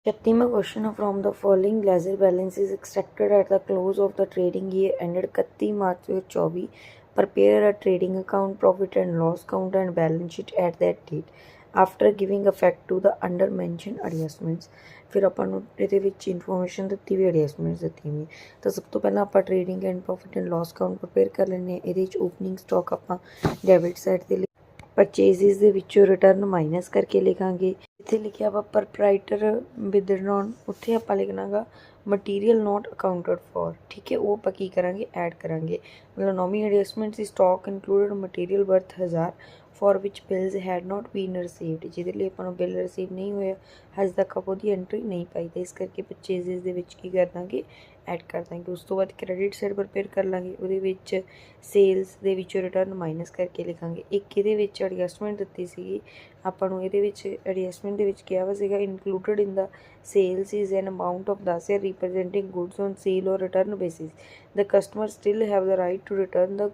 36वां question from the following ledger balance is extracted at the close of the trading year ended 31 March 2024 prepare a trading account profit and loss count and balance sheet at that date after giving effect to the under mentioned adjustments। ਫਿਰ ਆਪਾਂ ਨੂੰ ਇਹਦੇ ਵਿੱਚ information ਦਿੱਤੀ ਵੀ adjustments ਦਿੱਤੀ ਵੀ ਤਾਂ ਸਭ ਤੋਂ ਪਹਿਲਾਂ ਆਪਾਂ trading and profit and loss account prepare ਕਰ ਲੈਂਦੇ ਹਾਂ। ਇਹਦੇ ਵਿੱਚ ਓਪਨਿੰਗ ਸਟਾਕ ਆਪਾਂ ਡੈਬਿਟ ਸਾਈਡ 'ਤੇ परचेजिज ਦੇ ਵਿੱਚੋਂ ਰਿਟਰਨ ਮਾਈਨਸ ਕਰਕੇ ਲਿਖਾਂਗੇ। ਇੱਥੇ ਲਿਖਿਆ ਵਾ ਪ੍ਰੋਪਰਾਈਟਰ ਵਿਦਡਰਾਉਨ, ਉੱਥੇ ਆਪਾਂ ਲਿਖਣਾ ਗਾ ਮਟੀਰੀਅਲ ਨੋਟ ਅਕਾਊਂਟਡ ਫॉर। ਠੀਕ ਹੈ, ਉਹ ਆਪਾਂ ਕੀ ਕਰਾਂਗੇ, ਐਡ ਕਰਾਂਗੇ। ਮਤਲਬ ਨੋਮੀ ਐਡਜਸਟਮੈਂਟ ਸੀ stock included material worth 1000 for which bills had not been received, ਜਿਹਦੇ ਲਈ ਆਪਾਂ ਨੂੰ ਬਿੱਲ ਰਿਸੀਵ ਨਹੀਂ ਹੋਇਆ, ਹਜੇ ਤੱਕ ਆਪਾਂ ਉਹਦੀ ਐਂਟਰੀ ਨਹੀਂ ਪਾਈ, ਤਾਂ ਇਸ ਕਰਕੇ ਪਰਚੇजिज ਦੇ ਵਿੱਚ ਕੀ ਕਰ ਦਾਂਗੇ, ਐਡ ਕਰ ਦਾਂਗੇ। ਉਸ ਤੋਂ ਬਾਅਦ ਕ੍ਰੈਡਿਟ ਸਾਈਡ ਪ੍ਰਪੇਅਰ ਕਰ ਲਾਂਗੇ, ਉਹਦੇ ਵਿੱਚ ਸੇਲਸ ਦੇ ਵਿੱਚੋਂ ਰਿਟਰਨ ਮਾਈਨਸ ਕਰਕੇ ਲਿਖਾਂਗੇ। ਇੱਕ ਇਹਦੇ ਵਿੱਚ ਐਡਜਸਟਮੈਂਟ ਦਿੱਤੀ ਸੀਗੀ ਆਪਾਂ ਨੂੰ, ਇਹਦੇ ਵਿੱਚ ਐਡਜਸਟਮੈਂਟ ਦੇ ਵਿੱਚ ਕਿਹਾ ਵਾ ਸੀਗਾ included in the sales is an amount of 10,000 representing goods on sale or return basis the customer still have the right to return the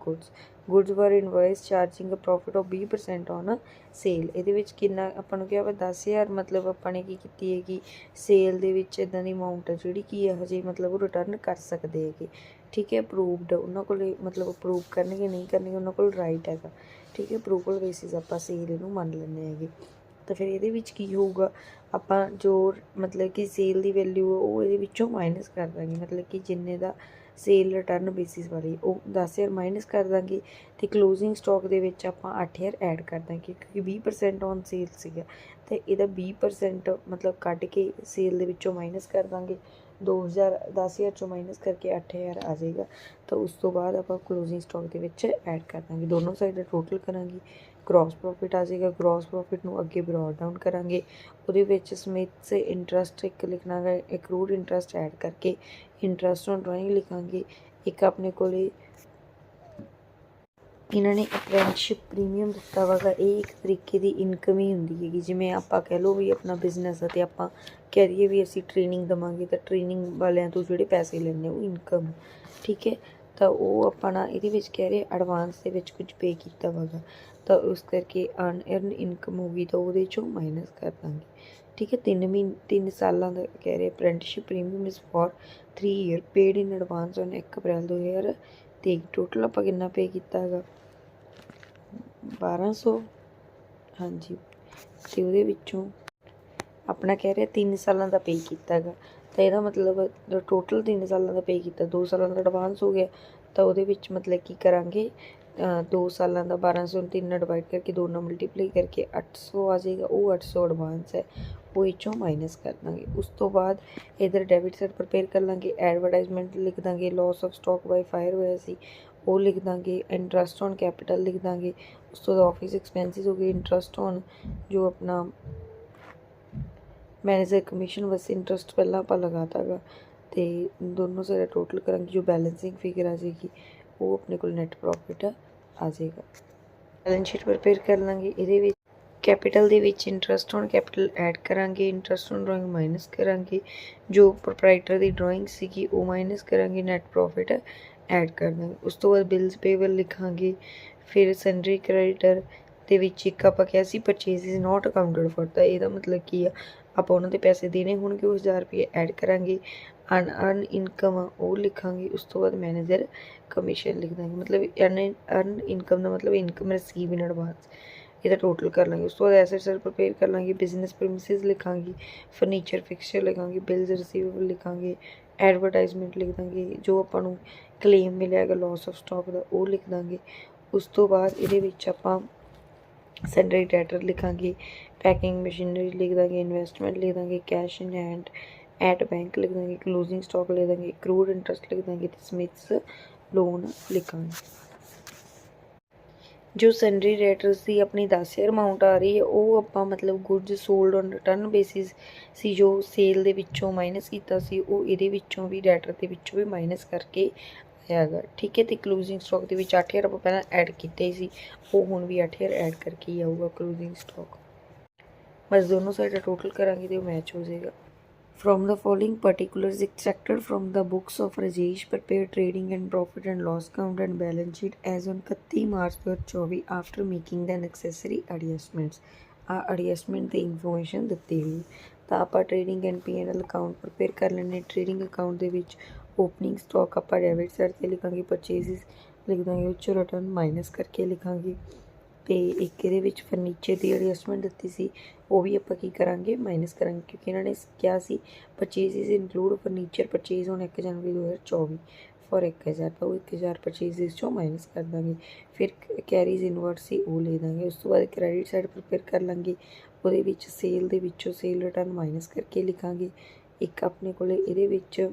goods were invoice charging a profit of 20% on sale. ਇਹਦੇ ਵਿੱਚ ਕਿੰਨਾ ਆਪਾਂ ਨੂੰ ਕਿਹਾ ਵਾ 10,000, ਮਤਲਬ ਆਪਾਂ ਨੇ ਕੀ ਕੀਤੀ ਹੈਗੀ, ਸੇਲ ਦੇ ਵਿੱਚ ਇੱਦਾਂ ਦੀ ਅਮਾਊਂਟ ਜਿਹੜੀ ਕੀ ਹੈ ਹਜੇ ਮਤਲਬ ਉਹ ਰਿਟਰਨ ਕਰ ਸਕਦੇ ਹੈਗੇ। ਠੀਕ ਹੈ, ਅਪਰੂਵਡ ਉਹਨਾਂ ਕੋਲ, ਮਤਲਬ ਅਪਰੂਵ ਕਰਨਗੇ ਨਹੀਂ ਕਰਨਗੇ ਉਹਨਾਂ ਕੋਲ ਰਾਈਟ ਹੈਗਾ। ਠੀਕ ਹੈ, ਅਪਰੂਵਲ ਬੇਸਿਸ ਆਪਾਂ ਸੇਲ ਇਹਨੂੰ ਮੰਨ ਲੈਂਦੇ ਹੈਗੇ। ਤਾਂ ਫਿਰ ਇਹਦੇ ਵਿੱਚ ਕੀ ਹੋਊਗਾ, ਆਪਾਂ ਜੋ ਮਤਲਬ ਕਿ ਸੇਲ ਦੀ ਵੈਲਿਊ ਉਹ ਇਹਦੇ ਵਿੱਚੋਂ ਮਾਈਨਸ ਕਰ ਦਾਂਗੇ, ਮਤਲਬ ਕਿ ਜਿੰਨੇ ਦਾ ਸੇਲ ਰਿਟਰਨ ਬੇਸਿਸ ਵਾਲੀ ਉਹ 10,000 ਮਾਈਨਸ ਕਰ ਦਾਂਗੇ, ਅਤੇ ਕਲੋਜ਼ਿੰਗ ਸਟਾਕ ਦੇ ਵਿੱਚ ਆਪਾਂ 8,000 ਐਡ ਕਰ ਦਾਂਗੇ, ਕਿਉਂਕਿ 20% ਔਨ ਸੇਲ ਸੀਗਾ, ਅਤੇ ਇਹਦਾ 20% ਮਤਲਬ ਕੱਢ ਕੇ ਸੇਲ ਦੇ ਵਿੱਚੋਂ ਮਾਈਨਸ ਕਰ ਦਾਂਗੇ। 10,000 ਚੋਂ ਮਾਈਨਸ ਕਰਕੇ 8,000 ਆ ਜਾਏਗਾ। ਤਾਂ ਉਸ ਤੋਂ ਬਾਅਦ ਆਪਾਂ ਕਲੋਜ਼ਿੰਗ ਸਟਾਕ ਦੇ ਵਿੱਚ ਐਡ ਕਰ ਦਾਂਗੇ, ਦੋਨੋਂ ਸਾਈਡ ਦਾ ਟੋਟਲ ਕਰਾਂਗੇ, ਗ੍ਰੋਸ ਪ੍ਰੋਫਿਟ ਆ ਜਾਏਗਾ। ਗ੍ਰੋਸ ਪ੍ਰੋਫਿਟ ਨੂੰ ਅੱਗੇ ਬਰੋਡ ਡਾਊਨ ਕਰਾਂਗੇ, ਉਹਦੇ ਵਿੱਚ ਸਮਿਥਸ ਇੰਟਰਸਟ ਇੱਕ ਲਿਖਣਾ ਹੈ, ਐਕਰੂਡ ਇੰਟਰਸਟ ਐਡ ਕਰਕੇ ਇੰਟਰਸਟ ਔਨ ਡਰਾਇੰਗ ਲਿਖਾਂਗੇ। ਇੱਕ ਆਪਣੇ ਕੋਲੇ ਇਹਨਾਂ ਨੇ ਅਪ੍ਰੈਂਟਿਸਸ਼ਿਪ ਪ੍ਰੀਮੀਅਮ ਦਿੱਤਾ ਵਾਗਾ, ਇਹ ਇੱਕ ਤਰੀਕੇ ਦੀ ਇਨਕਮ ਹੀ ਹੁੰਦੀ ਹੈਗੀ। ਜਿਵੇਂ ਆਪਾਂ ਕਹਿ ਲਓ ਵੀ ਆਪਣਾ ਬਿਜ਼ਨਸ ਹੈ ਅਤੇ ਆਪਾਂ ਕਹਿ ਦਈਏ ਵੀ ਅਸੀਂ ਟ੍ਰੇਨਿੰਗ ਦੇਵਾਂਗੇ, ਤਾਂ ਟ੍ਰੇਨਿੰਗ ਵਾਲਿਆਂ ਤੋਂ ਜਿਹੜੇ ਪੈਸੇ ਲੈਂਦੇ ਉਹ ਇਨਕਮ। ਠੀਕ ਹੈ, ਤਾਂ ਉਹ ਆਪਾਂ ਇਹਦੇ ਵਿੱਚ ਕਹਿ ਰਹੇ ਐਡਵਾਂਸ ਦੇ ਵਿੱਚ ਕੁਝ ਪੇ ਕੀਤਾ ਵਾਗਾ, ਤਾਂ ਉਸ ਕਰਕੇ ਅਰਨ ਇਨਕਮ ਹੋ ਗਈ, ਤਾਂ ਉਹਦੇ 'ਚੋਂ ਮਾਈਨਸ ਕਰ ਦਾਂਗੇ। ਠੀਕ ਹੈ, 3 ਸਾਲਾਂ ਦਾ ਕਹਿ ਰਹੇ apprenticeship premium is for 3 year paid in advance on 1 April 2023। Total ਆਪਾਂ ਕਿੰਨਾ ਪੇ ਕੀਤਾ ਹੈਗਾ, 1200। ਹਾਂਜੀ, ਅਤੇ ਉਹਦੇ ਵਿੱਚੋਂ ਆਪਣਾ ਕਹਿ ਰਿਹਾ 3 ਸਾਲਾਂ ਦਾ ਪੇ ਕੀਤਾ ਹੈਗਾ, ਤਾਂ ਇਹਦਾ ਮਤਲਬ ਟੋਟਲ 3 ਸਾਲਾਂ ਦਾ ਪੇ ਕੀਤਾ, 2 ਸਾਲਾਂ ਦਾ ਐਡਵਾਂਸ ਹੋ ਗਿਆ, ਤਾਂ ਉਹਦੇ ਵਿੱਚ ਮਤਲਬ ਕੀ ਕਰਾਂਗੇ, 2 ਸਾਲਾਂ ਦਾ 1200 ਨੂੰ 3 ਨਾਲ ਡਿਵਾਈਡ ਕਰਕੇ 2 ਨਾਲ ਮਲਟੀਪਲਾਈ ਕਰਕੇ 800 ਆ ਜਾਏਗਾ, ਉਹ 800 ਐਡਵਾਂਸ ਹੈ, ਉਹ ਵਿੱਚੋਂ ਮਾਈਨਸ ਕਰ ਦਾਂਗੇ। ਉਸ ਤੋਂ ਬਾਅਦ ਇੱਧਰ ਡੈਬਿਟ ਸਾਈਡ ਪ੍ਰਪੇਅਰ ਕਰ ਲਾਂਗੇ, ਐਡਵਰਟਾਈਜ਼ਮੈਂਟ ਲਿਖ ਦਾਂਗੇ, loss of stock by fire ਹੋਇਆ ਸੀ ਉਹ ਲਿਖ ਦਾਂਗੇ, ਇੰਟਰਸਟ ਔਨ ਕੈਪੀਟਲ ਲਿਖ ਦਾਂਗੇ। ਉਸ ਤੋਂ ਬਾਅਦ ਆਫਿਸ ਐਕਸਪੈਂਸਿਸ ਹੋ ਗਏ, ਇੰਟਰਸਟ ਔਨ ਜੋ ਆਪਣਾ ਮੈਨੇਜਰ ਕਮਿਸ਼ਨ ਵੈਸੇ ਇੰਟਰਸਟ ਪਹਿਲਾਂ ਆਪਾਂ ਲਗਾਤਾ ਗਾ, ਅਤੇ ਦੋਨੋਂ ਸਾਡਾ ਟੋਟਲ ਕਰਾਂਗੇ, ਜੋ ਬੈਲੈਂਸਿੰਗ ਫਿਗਰ ਆ ਜਾਏਗੀ ਉਹ ਆਪਣੇ ਕੋਲ ਨੈਟ ਪ੍ਰੋਫਿਟ ਆ ਜਾਏਗਾ। ਬੈਲੈਂਸ ਸ਼ੀਟ ਪ੍ਰਪੇਅਰ ਕਰ ਲਾਂਗੇ, ਇਹਦੇ ਵਿੱਚ ਕੈਪੀਟਲ ਦੇ ਵਿੱਚ ਇੰਟਰਸਟ ਔਨ ਕੈਪੀਟਲ ਐਡ ਕਰਾਂਗੇ, ਇੰਟਰਸਟ ਔਨ ਡਰਾਇੰਗ ਮਾਈਨਸ ਕਰਾਂਗੇ, ਜੋ ਪ੍ਰੋਪਰਾਈਟਰ ਦੀ ਡਰਾਇੰਗ ਸੀਗੀ ਉਹ ਮਾਈਨਸ ਕਰਾਂਗੇ, ਨੈਟ ਪ੍ਰੋਫਿਟ ਐਡ ਕਰ ਦਾਂਗੇ। ਉਸ ਤੋਂ ਬਾਅਦ ਬਿਲਸ ਪੇਬਲ ਲਿਖਾਂਗੇ, ਫਿਰ ਸੈਂਡਰੀ ਕ੍ਰੈਡੀਟਰ ਦੇ ਵਿੱਚ ਇੱਕ ਆਪਾਂ ਕਿਹਾ ਸੀ purchase is not accounted for, ਤਾਂ ਇਹਦਾ ਮਤਲਬ ਕੀ ਆ, ਆਪਾਂ ਉਹਨਾਂ ਦੇ ਪੈਸੇ ਦੇਣੇ ਹੋਣਗੇ, ਉਹ 1000 ਰੁਪਏ ਐਡ ਕਰਾਂਗੇ। ਅਰਨ ਇਨਕਮ ਆ ਉਹ ਲਿਖਾਂਗੇ, ਉਸ ਤੋਂ ਬਾਅਦ ਮੈਨੇਜਰ ਕਮਿਸ਼ਨ ਲਿਖ ਦਾਂਗੇ, ਮਤਲਬ ਅਰਨ ਇਨਕਮ ਦਾ ਮਤਲਬ ਇਨਕਮ ਰਿਸੀਵ ਇਨ ਐਡਵਾਂਸ, ਇਹਦਾ ਟੋਟਲ ਕਰ ਲਾਂਗੇ। ਉਸ ਤੋਂ ਬਾਅਦ ਐਸੈਟ ਸਾਈਡ ਪ੍ਰਪੇਅਰ ਕਰ ਲਾਂਗੇ, ਬਿਜ਼ਨਸ ਪ੍ਰੈਮਿਸਿਸ ਲਿਖਾਂਗੇ, ਫਰਨੀਚਰ ਫਿਕਸਚਰ ਲਿਖਾਂਗੇ, ਬਿਲਸ ਰਿਸੀਵੇਬਲ ਲਿਖਾਂਗੇ, ਐਡਵਰਟਾਈਜ਼ਮੈਂਟ ਲਿਖ ਦਾਂਗੇ, ਜੋ ਆਪਾਂ ਨੂੰ ਕਲੇਮ ਮਿਲਿਆ ਹੈਗਾ ਲਾਸ ਆਫ ਸਟਾਕ ਦਾ ਉਹ ਲਿਖ ਦਾਂਗੇ। ਉਸ ਤੋਂ ਬਾਅਦ ਇਹਦੇ ਵਿੱਚ ਆਪਾਂ ਸੈਂਡਰੀ ਡੈਟਰ ਲਿਖਾਂਗੇ, ਪੈਕਿੰਗ ਮਸ਼ੀਨਰੀ ਲਿਖ ਦਾਂਗੇ, ਇਨਵੈਸਟਮੈਂਟ ਲਿਖ ਦਾਂਗੇ, cash in hand at bank ਲਿਖ ਦਾਂਗੇ, ਕਲੋਜ਼ਿੰਗ ਸਟਾਕ ਲਿਖ ਦਾਂਗੇ, ਅਕਰੂਡ ਇੰਟਰਸਟ ਲਿਖ ਦਾਂਗੇ, ਅਤੇ ਸਮਿਥਸ ਲੋਨ ਲਿਖਾਂਗੇ। ਜੋ ਸੈਂਡਰੀ ਡੈਟਰਸ ਦੀ ਆਪਣੀ 10,000 ਅਮਾਊਂਟ ਆ ਰਹੀ ਹੈ ਉਹ ਆਪਾਂ ਮਤਲਬ goods sold on return basis ਸੀ, ਜੋ ਸੇਲ ਦੇ ਵਿੱਚੋਂ ਮਾਈਨਸ ਕੀਤਾ ਸੀ ਉਹ ਇਹਦੇ ਵਿੱਚੋਂ ਵੀ ਡੈਟਰ ਦੇ ਵਿੱਚੋਂ ਵੀ ਮਾਈਨਸ ਕਰਕੇ ਆਇਆ ਹੈਗਾ। ਠੀਕ ਹੈ, ਅਤੇ ਕਲੋਜ਼ਿੰਗ ਸਟਾਕ ਦੇ ਵਿੱਚ 8,000 ਆਪਾਂ ਪਹਿਲਾਂ ਐਡ ਕੀਤੇ ਸੀ, ਉਹ ਹੁਣ ਵੀ 8,000 ਐਡ ਕਰਕੇ ਹੀ ਆਊਗਾ ਕਲੋਜ਼ਿੰਗ ਸਟਾਕ। ਬਸ ਦੋਨੋਂ ਸਾਈਡ ਟੋਟਲ ਕਰਾਂਗੇ ਅਤੇ ਉਹ ਮੈਚ ਹੋ ਜਾਏਗਾ। From the following particulars extracted from the books of Rajesh, prepare trading and profit and loss count and balance sheet as on 31 March 2024 after making the necessary adjustments। adjustment the information ਦਿੱਤੀ ਹੋਈ, ਤਾਂ ਆਪਾਂ trading and P&L account prepare ਕਰ ਲੈਣੇ। Trading account ਦੇ ਵਿੱਚ opening stock ਆਪਾਂ debit side 'ਤੇ ਲਿਖਾਂਗੇ, ਪਰਚੇਸਿਸ ਲਿਖ ਦਾਂਗੇ, ਉਹ 'ਚੋਂ ਰਿਟਰਨ ਮਾਈਨਸ ਕਰਕੇ ਲਿਖਾਂਗੇ। ਅਤੇ ਇੱਕ ਇਹਦੇ ਵਿੱਚ ਫਰਨੀਚਰ ਦੀ ਐਡਜਸਟਮੈਂਟ ਦਿੱਤੀ ਸੀ, ਉਹ ਵੀ ਆਪਾਂ ਕੀ ਕਰਾਂਗੇ, ਮਾਈਨਸ ਕਰਾਂਗੇ, ਕਿਉਂਕਿ ਇਹਨਾਂ ਨੇ ਕਿਹਾ ਸੀ purchases include furniture purchase on 1 January 2024 for 1000, ਤਾਂ ਉਹ 1000 ਪਰਚੇਸਿਸ 'ਚੋਂ ਮਾਈਨਸ ਕਰ ਦਾਂਗੇ। ਫਿਰ ਕੈਰੀਜ਼ ਇਨਵਰਟ ਸੀ, ਉਹ ਲੈ ਦਾਂਗੇ। ਉਸ ਤੋਂ ਬਾਅਦ ਕ੍ਰੈਡਿਟ ਸਾਈਡ ਪ੍ਰਪੇਅਰ ਕਰ ਲਾਂਗੇ, ਉਹਦੇ ਵਿੱਚ ਸੇਲ ਦੇ ਵਿੱਚੋਂ ਸੇਲ ਰਿਟਰਨ ਮਾਈਨਸ ਕਰਕੇ ਲਿਖਾਂਗੇ। ਇੱਕ ਆਪਣੇ ਕੋਲ ਇਹਦੇ ਵਿੱਚ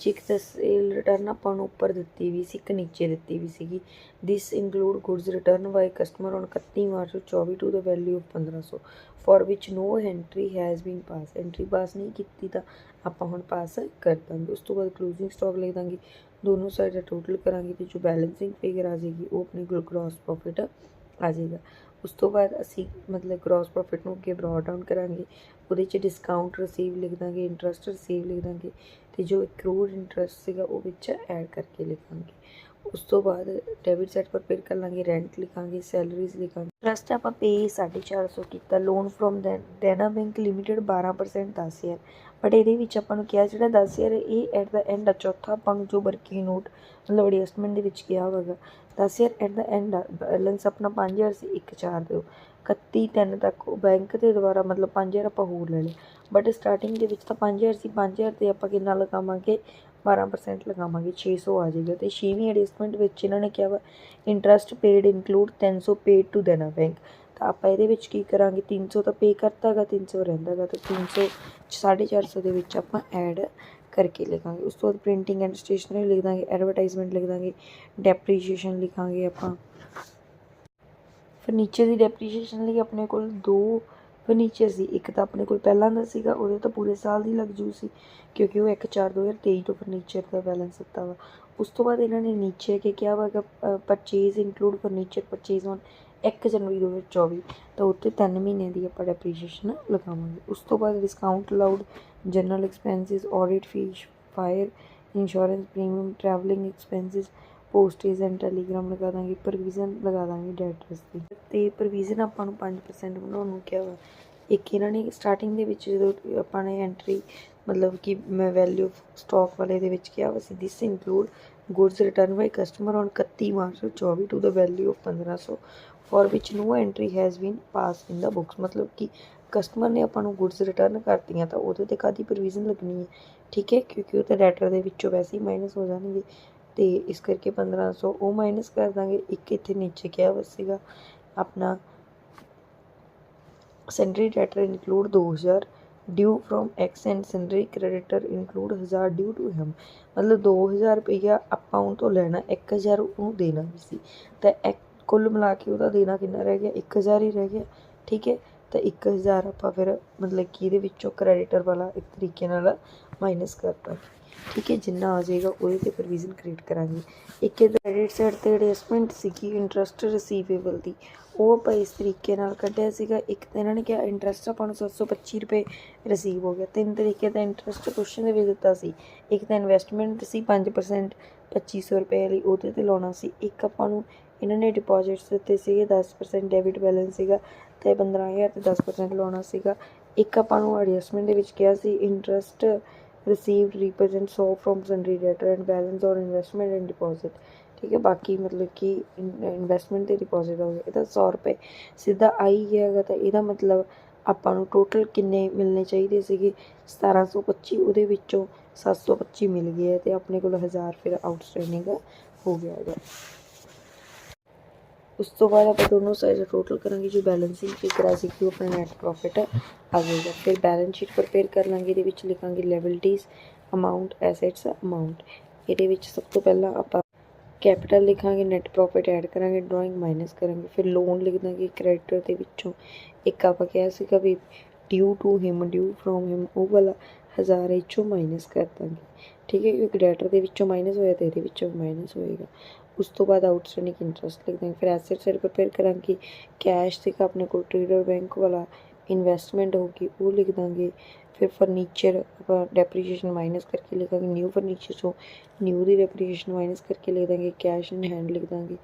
ਇੱਕ ਤਾਂ ਸੇਲ ਰਿਟਰਨ ਆਪਾਂ ਨੂੰ ਉੱਪਰ ਦਿੱਤੀ ਵੀ ਸੀ, ਇੱਕ ਨੀਚੇ ਦਿੱਤੀ ਵੀ ਸੀਗੀ। This include goods return by customer on 31 March 24 to the value of 1500 for which no entry has been pass. Entry pass ਨਹੀਂ ਕੀਤੀ ਤਾਂ ਆਪਾਂ ਹੁਣ ਪਾਸ ਕਰ ਦਾਂਗੇ। ਉਸ ਤੋਂ ਬਾਅਦ ਕਲੋਜ਼ਿੰਗ ਸਟਾਕ ਲਿਖ ਦਾਂਗੇ, ਦੋਨੋਂ ਸਾਈਡ ਦਾ ਟੋਟਲ ਕਰਾਂਗੇ ਅਤੇ ਜੋ ਬੈਲੈਂਸਿੰਗ ਫਿਗਰ ਆ ਜਾਏਗੀ ਉਹ ਆਪਣੇ ਕੋਲ ਗ੍ਰੋਸ ਪ੍ਰੋਫਿਟ ਆ ਜਾਏਗਾ। ਉਸ ਤੋਂ ਬਾਅਦ ਅਸੀਂ ਗ੍ਰੋਸ ਪ੍ਰੋਫਿਟ ਨੂੰ ਅੱਗੇ ਬਰੋਡ ਡਾਊਨ ਕਰਾਂਗੇ, ਉਹਦੇ 'ਚ ਡਿਸਕਾਊਂਟ ਰਿਸੀਵ ਲਿਖ ਦਾਂਗੇ, ਇੰਟਰਸਟ ਰਿਸੀਵ ਲਿਖ ਦਾਂਗੇ, ਅਤੇ ਜੋ ਅਕਰੂਡ ਇੰਟਰਸਟ ਸੀਗਾ ਉਹ ਵਿੱਚ ਐਡ ਕਰਕੇ ਲਿਖਾਂਗੇ। ਉਸ ਤੋਂ ਬਾਅਦ ਡੈਬਿਟ ਸਾਈਡ ਪ੍ਰਪੇਅਰ ਕਰ ਲਾਂਗੇ, ਰੈਂਟ ਲਿਖਾਂਗੇ, ਸੈਲਰੀਜ਼ ਲਿਖਾਂਗੇ। ਇੰਟਰਸਟ ਆਪਾਂ ਪੇ 450 ਕੀਤਾ। ਲੋਨ ਫਰੋਮ ਦੇਨਾ ਬੈਂਕ ਲਿਮਿਟਡ 12% 10,000, ਬਟ ਇਹਦੇ ਵਿੱਚ ਆਪਾਂ ਨੂੰ ਕਿਹਾ ਜਿਹੜਾ 10,000 ਇਹ ਐਟ ਦਾ ਐਂਡ ਆ। ਚੌਥਾ ਆਪਾਂ ਨੂੰ ਜੋ ਵਰਕਿੰਗ ਨੋਟ ਐਡਜਸਟਮੈਂਟ ਦੇ ਵਿੱਚ ਕਿਹਾ ਹੋਵੇਗਾ 10,000 ਐਟ ਦਾ ਐਂਡ ਆ। ਬੈਲੈਂਸ ਆਪਣਾ 5,000 ਸੀ, 1,4 ਦਿਓ। 31/3 ਤੱਕ ਬੈਂਕ ਦੇ ਦੁਆਰਾ 5,000 ਆਪਾਂ ਹੋਰ ਲੈ ਲਿਆ, ਬਟ ਸਟਾਰਟਿੰਗ ਦੇ ਵਿੱਚ ਤਾਂ 5,000 ਸੀ। 5,000 'ਤੇ ਆਪਾਂ ਕਿੰਨਾ ਲਗਾਵਾਂਗੇ, 12% ਲਗਾਵਾਂਗੇ, 600 ਆ ਜਾਏਗਾ। ਅਤੇ 6ਵੀਂ ਐਡਜਸਟਮੈਂਟ ਵਿੱਚ ਇਹਨਾਂ ਨੇ ਕਿਹਾ ਵਾ interest paid include 300 paid to Dena bank. ਤਾਂ ਆਪਾਂ ਇਹਦੇ ਵਿੱਚ ਕੀ ਕਰਾਂਗੇ, 300 ਤਾਂ ਪੇ ਕਰਤਾ ਗਾ, 300 ਰਹਿੰਦਾ ਗਾ, ਅਤੇ 300 450 ਦੇ ਵਿੱਚ ਆਪਾਂ ਐਡ ਕਰਕੇ ਲਿਖਾਂਗੇ। ਉਸ ਤੋਂ ਬਾਅਦ ਪ੍ਰਿੰਟਿੰਗ ਐਂਡ ਸਟੇਸ਼ਨਰੀ ਲਿਖ ਦਾਂਗੇ, ਐਡਵਰਟਾਈਜ਼ਮੈਂਟ ਲਿਖ ਦਾਂਗੇ, ਡੈਪਰੀਸ਼ੀਏਸ਼ਨ ਲਿਖਾਂਗੇ ਆਪਾਂ। ਫਰਨੀਚਰ ਦੀ ਡੈਪਰੀਸ਼ੀਏਸ਼ਨ ਲਈ ਆਪਣੇ ਕੋਲ 2 ਫਰਨੀਚਰ ਸੀ, ਇੱਕ ਤਾਂ ਆਪਣੇ ਕੋਲ ਪਹਿਲਾਂ ਦਾ ਸੀਗਾ, ਉਹਦੇ ਤਾਂ ਪੂਰੇ ਸਾਲ ਦੀ ਲੱਗ ਜੂ ਸੀ, ਕਿਉਂਕਿ ਉਹ 1/4/2023 ਤੋਂ ਫਰਨੀਚਰ ਦਾ ਬੈਲੈਂਸ ਦਿੱਤਾ ਵਾ। ਉਸ ਤੋਂ ਬਾਅਦ ਇਹਨਾਂ ਨੇ ਨੀਚੇ ਕਿ ਕਿਹਾ ਵਾ purchase include furniture purchase on 1 January 2024, ਤਾਂ ਉੱਤੇ 3 ਮਹੀਨੇ ਦੀ ਆਪਾਂ ਡੈਪਰੀਸ਼ੀਏਸ਼ਨ ਲਗਾਵਾਂਗੇ। ਉਸ ਤੋਂ ਬਾਅਦ discount allowed, general expenses, audit fee, fire insurance premium, travelling expenses, postage and telegram ਲਗਾ ਦਾਂਗੇ। ਪ੍ਰੋਵੀਜ਼ਨ ਲਗਾ ਦਾਂਗੇ ਡੈਟਰਸ ਦੀ, ਅਤੇ ਪ੍ਰੋਵੀਜ਼ਨ ਆਪਾਂ ਨੂੰ 5% ਬਣਾਉਣ ਨੂੰ ਕਿਹਾ ਵਾ। ਇੱਕ ਇਹਨਾਂ ਨੇ ਸਟਾਰਟਿੰਗ ਦੇ ਵਿੱਚ ਜਦੋਂ ਆਪਾਂ ਨੇ ਐਂਟਰੀ ਕਿ ਮੈਂ ਵੈਲਿਊ ਸਟਾਕ ਵਾਲੇ ਦੇ ਵਿੱਚ ਕਿਹਾ ਵਾ ਸੀ this include goods return by customer on 31 March 2024 to the value of 1500 for which no entry has been pass in the books. ਕਿ ਕਸਟਮਰ ਨੇ ਆਪਾਂ ਨੂੰ ਗੁਡਸ ਰਿਟਰਨ ਕਰਤੀਆਂ ਤਾਂ ਉਹਦੇ 'ਤੇ ਕਾਹਦੀ ਪ੍ਰੋਵੀਜ਼ਨ ਲੱਗਣੀ ਹੈ, ਠੀਕ ਹੈ, ਕਿਉਂਕਿ ਉਹ ਤਾਂ ਡੈਟਰ ਦੇ ਵਿੱਚੋਂ ਵੈਸੇ ਹੀ ਮਾਈਨਸ ਹੋ ਜਾਣਗੇ, ਅਤੇ ਇਸ ਕਰਕੇ 1500 ਉਹ ਮਾਈਨਸ ਕਰ ਦਾਂਗੇ। ਇੱਕ ਇੱਥੇ ਨੀਚੇ ਕਿਹਾ ਵਾ ਸੀਗਾ ਆਪਣਾ sundry debtor include 2000 due from X and sundry creditor include 1000 due to him. 2000 ਰੁਪਈਆ ਆਪਾਂ ਉਹ ਤੋਂ ਲੈਣਾ, 1000 ਉਹਨੂੰ ਦੇਣਾ ਵੀ ਸੀ, ਤਾਂ ਕੁੱਲ ਮਿਲਾ ਕੇ ਉਹਦਾ ਦੇਣਾ ਕਿੰਨਾ ਰਹਿ ਗਿਆ, 1000 ਹੀ ਰਹਿ ਗਿਆ, ਠੀਕ ਹੈ। ਤਾਂ 1000 ਆਪਾਂ ਫਿਰ ਕਿ ਇਹਦੇ ਵਿੱਚੋਂ ਕ੍ਰੈਡੀਟਰ ਵਾਲਾ ਇੱਕ ਤਰੀਕੇ ਨਾਲ ਮਾਈਨਸ ਕਰਤਾ, ਠੀਕ ਹੈ। ਜਿੰਨਾ ਆ ਜਾਏਗਾ ਉਹਦੇ 'ਤੇ ਪ੍ਰੋਵੀਜ਼ਨ ਕ੍ਰੀਏਟ ਕਰਾਂਗੇ। ਇੱਕ ਇਹਦਾ ਕ੍ਰੈਡਿਟ ਸਾਈਡ 'ਤੇ ਐਡਜਸਟਮੈਂਟ ਸੀਗੀ ਇੰਟਰਸਟ ਰਿਸੀਵੇਬਲ ਦੀ, ਉਹ ਆਪਾਂ ਇਸ ਤਰੀਕੇ ਨਾਲ ਕੱਢਿਆ ਸੀਗਾ। ਇੱਕ ਤਾਂ ਇਹਨਾਂ ਨੇ ਕਿਹਾ ਇੰਟਰਸਟ ਆਪਾਂ ਨੂੰ 725 ਰੁਪਏ ਰਿਸੀਵ ਹੋ ਗਿਆ। 3 ਤਰੀਕੇ ਦਾ ਇੰਟਰਸਟ ਕੁਐਸਚਨ ਦੇ ਵਿੱਚ ਦਿੱਤਾ ਸੀ। ਇੱਕ ਤਾਂ ਇਨਵੈਸਟਮੈਂਟ ਸੀ 5% 2500 ਰੁਪਏ ਲਈ, ਉਹਦੇ 'ਤੇ ਲਾਉਣਾ ਸੀ। ਇੱਕ ਆਪਾਂ ਨੂੰ ਇਹਨਾਂ ਨੇ ਡਿਪੋਜ਼ਿਟਸ ਦਿੱਤੇ ਸੀਗੇ 10% ਡੈਬਿਟ ਬੈਲੈਂਸ ਸੀਗਾ, ਅਤੇ 15,000 'ਤੇ 10% ਲਾਉਣਾ ਸੀਗਾ। ਇੱਕ ਆਪਾਂ ਨੂੰ ਐਡਜਸਟਮੈਂਟ ਦੇ ਵਿੱਚ ਕਿਹਾ ਸੀ interest received represent 100 from sundry debtor and balance or investment and deposit, ਠੀਕ ਹੈ। ਬਾਕੀ ਕਿ ਇਨਵੈਸਟਮੈਂਟ ਅਤੇ ਡਿਪੋਜ਼ਿਟ ਹੋ ਗਿਆ। ਇਹਦਾ 100 ਰੁਪਏ ਸਿੱਧਾ ਆਈ ਗਿਆ ਹੈਗਾ, ਤਾਂ ਇਹਦਾ ਆਪਾਂ ਨੂੰ ਟੋਟਲ ਕਿੰਨੇ ਮਿਲਣੇ ਚਾਹੀਦੇ ਸੀਗੇ, 1725, ਉਹਦੇ ਵਿੱਚੋਂ 725 ਮਿਲ ਗਏ ਹੈ, ਅਤੇ ਆਪਣੇ ਕੋਲ 1000 ਫਿਰ ਆਊਟਸਟੈਂਡਿੰਗ ਹੋ ਗਿਆ ਹੈਗਾ। ਉਸ ਤੋਂ ਬਾਅਦ ਆਪਾਂ ਦੋਨੋਂ ਸਾਈਡ ਟੋਟਲ ਕਰਾਂਗੇ, ਜੋ ਬੈਲੈਂਸਿੰਗ ਫਿਗਰ ਆ ਸੀਗੀ ਉਹ ਆਪਣਾ ਨੈਟ ਪ੍ਰੋਫਿਟ ਆ ਜਾਏਗਾ। ਫਿਰ ਬੈਲੈਂਸ ਸ਼ੀਟ ਪ੍ਰਪੇਅਰ ਕਰ ਲਾਂਗੇ, ਇਹਦੇ ਵਿੱਚ ਲਿਖਾਂਗੇ ਲਾਇਬਿਲਟੀਜ਼ ਅਮਾਊਂਟ, ਐਸੈਟਸ ਅਮਾਊਂਟ। ਇਹਦੇ ਵਿੱਚ ਸਭ ਤੋਂ ਪਹਿਲਾਂ ਆਪਾਂ ਕੈਪੀਟਲ ਲਿਖਾਂਗੇ, ਨੈਟ ਪ੍ਰੋਫਿਟ ਐਡ ਕਰਾਂਗੇ, ਡਰਾਇੰਗ ਮਾਈਨਸ ਕਰਾਂਗੇ, ਫਿਰ ਲੋਨ ਲਿਖ ਦਾਂਗੇ ਕ੍ਰੈਡੀਟਰ ਦੇ ਵਿੱਚੋਂ। ਇੱਕ ਆਪਾਂ ਕਿਹਾ ਸੀਗਾ ਵੀ ਡਿਊ ਟੂ ਹਿਮ, ਡਿਊ ਫਰੋਮ ਹਿਮ, ਉਹ ਵਾਲਾ 1000 ਇਹ 'ਚੋਂ ਮਾਈਨਸ ਕਰ ਦਾਂਗੇ, ਠੀਕ ਹੈ, ਕਿਉਂਕਿ ਡੈਟਰ ਦੇ ਵਿੱਚੋਂ ਮਾਈਨਸ ਹੋਇਆ ਅਤੇ ਇਹਦੇ ਵਿੱਚੋਂ ਮਾਈਨਸ ਹੋਏਗਾ। ਉਸ ਤੋਂ ਬਾਅਦ ਆਊਟਸਟੈਂਡਿੰਗ ਇੰਟਰਸਟ ਲਿਖ ਦਾਂਗੇ। ਫਿਰ ਐਸੈਟ ਸਾਈਡ ਪ੍ਰਪੇਅਰ ਕਰਾਂਗੇ, ਕੈਸ਼ ਸੀਗਾ ਆਪਣੇ ਕੋਲ ਟ੍ਰੇਡਰ ਬੈਂਕ ਵਾਲਾ, ਇਨਵੈਸਟਮੈਂਟ ਹੋ ਗਈ ਉਹ ਲਿਖ ਦਾਂਗੇ। ਫਿਰ ਫਰਨੀਚਰ ਆਪਾਂ ਡੈਪਰੀਸ਼ੀਏਸ਼ਨ ਮਾਈਨਸ ਕਰਕੇ ਲਿਖਾਂਗੇ, ਨਿਊ ਫਰਨੀਚਰ 'ਚੋਂ ਨਿਊ ਦੀ ਡੈਪਰੀਸ਼ੀਏਸ਼ਨ ਮਾਈਨਸ ਕਰਕੇ ਲਿਖ ਦਾਂਗੇ, ਕੈਸ਼ ਇਨ ਹੈਂਡ ਲਿਖ ਦਾਂਗੇ।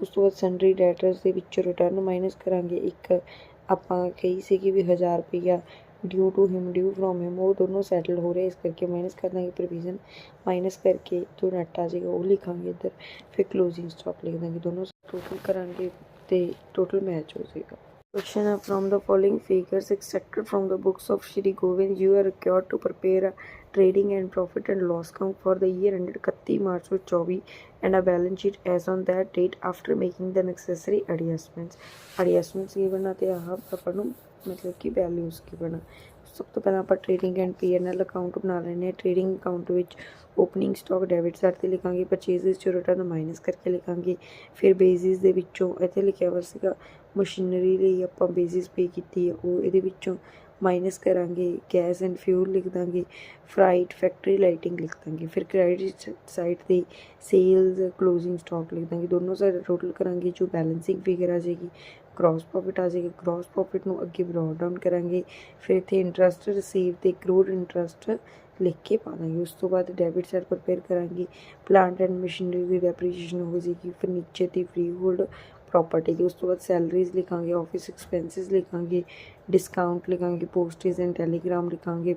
ਉਸ ਤੋਂ ਬਾਅਦ ਸੈਂਡਰੀ ਡੈਟਰਸ ਦੇ ਵਿੱਚੋਂ ਰਿਟਰਨ ਮਾਈਨਸ ਕਰਾਂਗੇ। ਇੱਕ ਆਪਾਂ ਕਹੀ ਸੀ ਕਿ ਵੀ 1000 ਰੁਪਈਆ due to him due from him वो दोनों सैटल हो रहे हैं, इस करके माइनस कर देंगे प्रोविजन, माइनस करके जो नैट आ जाएगा वो लिखांगे इधर, फिर क्लोजिंग स्टॉक लिख देंगे, दोनों टोटल करांगे तो टोटल मैच हो जाएगा। क्वेश्चन है from the following figures extracted from the books of Shri Govind you are required to prepare a trading and profit and loss account for the year ended 31 March 2024 and a balance sheet as on that date after making the necessary adjustments given ते आह ਆਪਾਂ ਨੂੰ मतलब कि values given. सब तो पहला आप ट्रेडिंग एंड P&L अकाउंट बना लेने। Trading account which opening stock debit side ते लिखांगे, परचेजेस चो रिटर्न माइनस करके लिखांगे, फिर बेसिस दे विचों इत्थे लिखिया हुआ सीगा मशीनरी लई आपां बेसिस पे कीती है वो इहदे विचों माइनस करांगे, गैस एंड फ्यूल लिख देंगे, फ्राइट फैक्ट्री लाइटिंग लिख देंगे, फिर क्रेडिट साइड पे सेल्स क्लोजिंग स्टॉक लिख देंगे, दोनों साइड टोटल करांगे जो बैलेंसिंग फिगर आ जाएगी, ग्रॉस प्रॉफिट आ जाएगा। ग्रॉस प्रॉफिट नूं अगे ब्रॉड डाउन करांगे, फिर इत्थे इंटरस्ट रिसीव ते एक्रूड इंटरस्ट लिख के पा देंगे। उस तो बाद डेबिट साइड प्रिपेयर करांगे, प्लांट एंड मशीनरी की डेप्रीशिएशन हो जाएगी, फर्नीचर की फ्री होल्ड प्रॉपर्टी की। उस तो बाद सैलरीज लिखांगे, ऑफिस एक्सपेंसिस लिखांगे, डिस्काउंट लिखांगे, पोस्टेज एंड टैलीग्राम लिखांगे,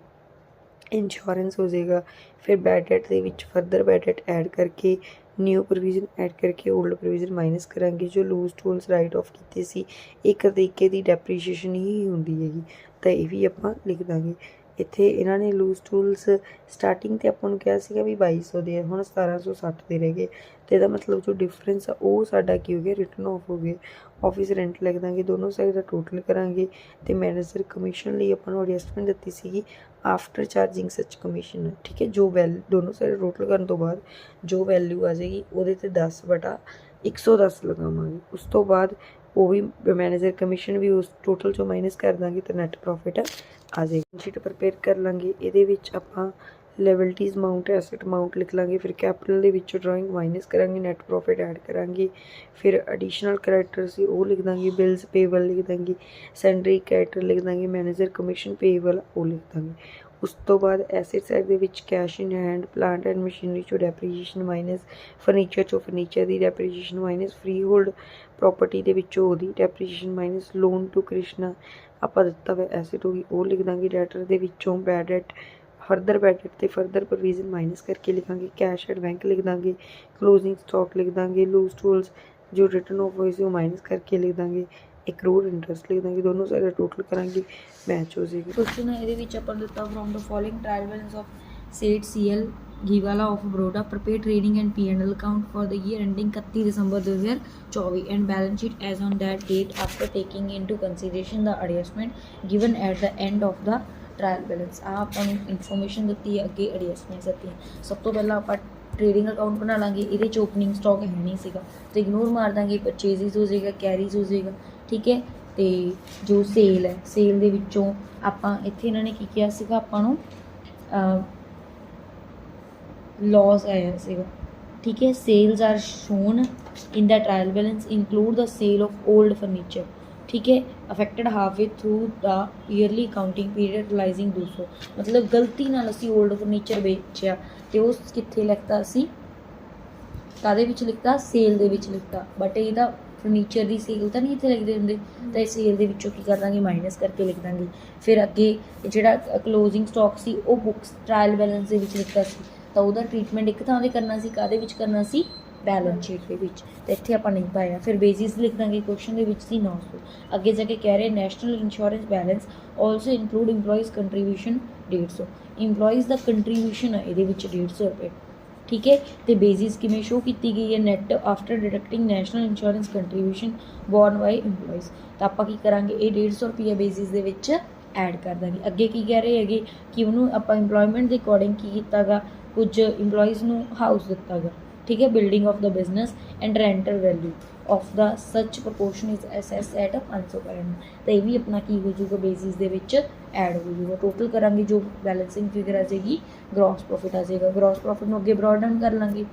इंश्योरेंस हो जाएगा। फिर बैड डेट के which further bad debt add करके न्यू प्रोविजन ऐड करके ओल्ड प्रोविजन माइनस करांगे। जो लूज टूल्स राइट ऑफ कीते सी एक तरीके की डेप्रीशिएशन ही होंदी हैगी, तो ये भी आपां लिख देंगे। इत्थे इन्हां ने लूज टूल्स स्टार्टिंग ते आपां नूं कहा सीगा भी 2200 दे हुण 1760 दे रह गए, तो इहदा मतलब जो डिफरेंस आ वो साडा की हो गया रिटर्न ऑफ हो गए। ऑफिस रेंट लिख देंगे, दोनों साइड का टोटल करांगे, तो मैनेजर कमीशन लिए आपां नूं एडजस्टमेंट दित्ती सीगी आफ्टर चार्जिंग सच कमीशन। ठीक है, जो दोनों साइड टोटल करने तो बाद जो वैल्यू आ जाएगी वो 10/110 लगावांगे। उस तो बाद वो भी मैनेजर कमीशन भी उस टोटल चो माइनस कर देंगे, तो नैट प्रॉफिट आ जाएगी। शीट प्रिपेयर कर लेंगे, ये आपां लायबिलिटीज़ अमाउंट एसेट अमाउंट लिख लेंगे, फिर कैपिटल के विचों ड्राइंग माइनस करांगे, नैट प्रॉफिट ऐड करांगे, फिर एडिशनल करैक्टर से वो लिख देंगे, बिल्स पेएबल लिख देंगे, सैंडरी करैक्टर लिख देंगे, मैनेजर कमीशन पेएबल वो लिख देंगे। उस तो बाद एसेट साइड के विच cash in hand, plant and machinery चो डेप्रीशिएशन माइनस, फर्नीचर चो फर्नीचर की depreciation minus, freehold property के विचों ओहदी depreciation minus, loan to Krishna आपां दित्ता हुआ एसेट होगी वो लिख देंगे। डेटर के विचों bad debt further bad date ते फर्दर प्रोविजन माइनस करके लिखांगे, कैश एट बैंक लिख देंगे, क्लोजिंग स्टॉक लिख देंगे, लूज टूल्स जो रिटर्न ऑफ हुए वो माइनस करके लिख देंगे, एक्रूड इंटरस्ट लिख देंगे, दोनों साइड टोटल करांगे मैच हो जाएगी। क्वेश्चन है ये आपां दित्ता from the following trial balance of Seth CL Ghiwala of Baroda prepare trading and P&L account for the year ending 31 December 2024 and balance sheet as on that date after taking into consideration the adjustment given at the end of the trial balance. आपां information दी है, अगे adjustments दी है। सब तो पहला आप trading account बना लाँगे, ये ओपनिंग स्टॉक है नहीं सीगा तो इग्नोर मार देंगे, परचेजिज हो जाएगा, कैरीज हो जाएगा। ठीक है, तो जो सेल है सेल दे विचों आपां इत्थे इन्हां ने की किया सीगा आपां नूं लॉस आया सीगा। ठीक है, sales are shown in the trial balance include the sale of old furniture. ठीक है, affected half way through the yearly accounting period realising 200 मतलब गलती नाल असी ओल्ड फर्नीचर बेचिया तो उस कित्थे लिखता असी कादे विच लिखता सेल दे विच लिखता, बट इहदा फर्नीचर की सेल तो नहीं इतने लिखते होंगे, तो इस सेल के विचों की कर देंगे माइनस करके लिख देंगे। फिर अगे जिहड़ा क्लोजिंग स्टॉक सी वो बुक्स ट्रायल बैलेंस के विच लिखता सी तो वह ट्रीटमेंट एक थां ते करना सी, कादे विच करना सी बैलेंस शीट के विच, तो इत्थे आपां नहीं पाया। फिर बेसिस लिख देंगे, क्वेश्चन के विच सी 900। अगे जाके कह रहे national insurance balance also include employees contribution 150, employees का कंट्रीब्यूशन है ये 150 रुपये। ठीक है, तो बेसिस किमें शो की गई है net after deducting national insurance contribution borne by employees, तो आप की करा ये 150 रुपया बेसिस के विच ऐड कर देंगे। अगे की कह रहे हैं कि उन्होंने आप इंप्लॉयमेंट के अकॉर्डिंग की किया गा, कुछ इंप्लॉइज नूं हाउस दिता गा। ठीक है, building of the business and rental value of the such proportion is assess at 500 per annum, तो यह भी अपना की हो जाएगा बेसिस के विच ऐड हो जाएगा। टोटल करांगे जो बैलेंसिंग फिगर आ जाएगी ग्रॉस प्रॉफिट आ जाएगा। ग्रॉस प्रॉफिट में अगे ब्रॉड डाउन कर लेंगे,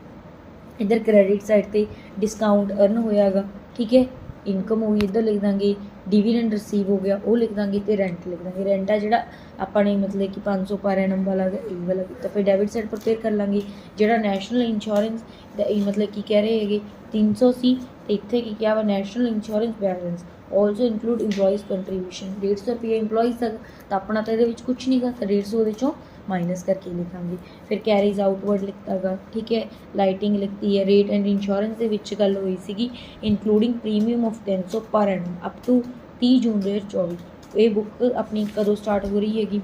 इधर क्रेडिट साइड पर डिस्काउंट अर्न होयागा। ठीक है, इनकम होगी इधर लिख देंगे, डिविडेंड रिसीव हो गया वो लिख देंगे, तो रेंट लिख देंगे। रेंट है जोड़ा अपने मतलब कि 500 पर एनम वाला ई वाला, तो फिर डेबिट साइड प्रिपेयर कर लेंगे। जोड़ा नैशनल इंश्योरेंस मतलब कि कह रहे हैं 300 सी, तो इतने की क्या वा national insurance balance also include employees contribution 150 ਰੁਪਏ ਇੰਪਲੋਈਜ਼ ਦਾ ਤਾਂ ਆਪਣਾ ਤਾਂ ਇਹਦੇ ਵਿੱਚ ਕੁਛ ਨਹੀਂ ਗਾ, ਤਾਂ 150 ਉਹਦੇ ਚੋਂ ਮਾਈਨਸ ਕਰਕੇ ਲਿਖਾਂਗੇ। ਫਿਰ ਕੈਰੀਜ਼ ਆਊਟਵਰਡ ਲਿਖਤਾ ਗਾ, ਠੀਕ ਹੈ। ਲਾਈਟਿੰਗ ਲਿਖਤੀ ਹੈ। ਰੇਟ ਐਂਡ ਇੰਸ਼ੋਰੈਂਸ ਦੇ ਵਿੱਚ ਗੱਲ ਹੋਈ ਸੀਗੀ ਇਨਕਲੂਡਿੰਗ ਪ੍ਰੀਮੀਅਮ ਆਫ 300 ਪਰ ਐਨਮ ਅਪ ਟੂ 30 ਜੂਨ 2024। ਇਹ ਬੁੱਕ ਆਪਣੀ ਕਦੋਂ ਸਟਾਰਟ ਹੋ ਰਹੀ ਹੈਗੀ,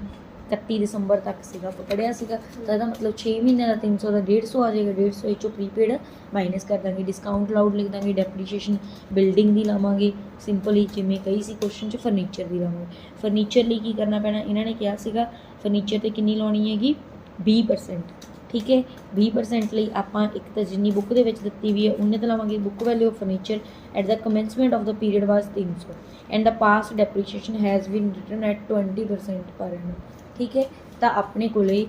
31 ਦਸੰਬਰ ਤੱਕ ਸੀਗਾ ਆਪਾਂ ਪੜ੍ਹਿਆ ਸੀਗਾ। ਤਾਂ ਇਹਦਾ ਮਤਲਬ 6 ਮਹੀਨਿਆਂ ਦਾ 300 ਦਾ 150 ਆ ਜਾਏਗਾ। 150 ਵਿੱਚੋਂ ਪ੍ਰੀਪੇਡ ਮਾਈਨਸ ਕਰ ਦਾਂਗੇ। ਡਿਸਕਾਊਂਟ ਲਾਊਡ ਲਿਖ ਦਾਂਗੇ। ਡੈਪਰੀਸ਼ੀਏਸ਼ਨ ਬਿਲਡਿੰਗ ਦੀ ਲਾਵਾਂਗੇ ਸਿੰਪਲੀ, ਜਿਵੇਂ ਕਹੀ ਸੀ ਕੁਐਸਚਨ 'ਚ ਫਰਨੀਚਰ ਦੀ ਲਾਵਾਂਗੇ। ਫਰਨੀਚਰ ਲਈ ਕੀ ਕਰਨਾ ਪੈਣਾ, ਇਹਨਾਂ ਨੇ ਕਿਹਾ ਸੀਗਾ ਫਰਨੀਚਰ 'ਤੇ ਕਿੰਨੀ ਲਾਉਣੀ ਹੈਗੀ 20%, ਠੀਕ ਹੈ। 20% ਲਈ ਆਪਾਂ ਇੱਕ ਤਾਂ ਜਿੰਨੀ ਬੁੱਕ ਦੇ ਵਿੱਚ ਦਿੱਤੀ ਵੀ ਹੈ ਉਹਨੇ ਤਾਂ ਲਾਵਾਂਗੇ। Book value of furniture at the commencement of the period was 300 and the past depreciation has been written at 20% per Ennum, ਠੀਕ ਹੈ। ਤਾਂ ਆਪਣੇ ਕੋਲੇ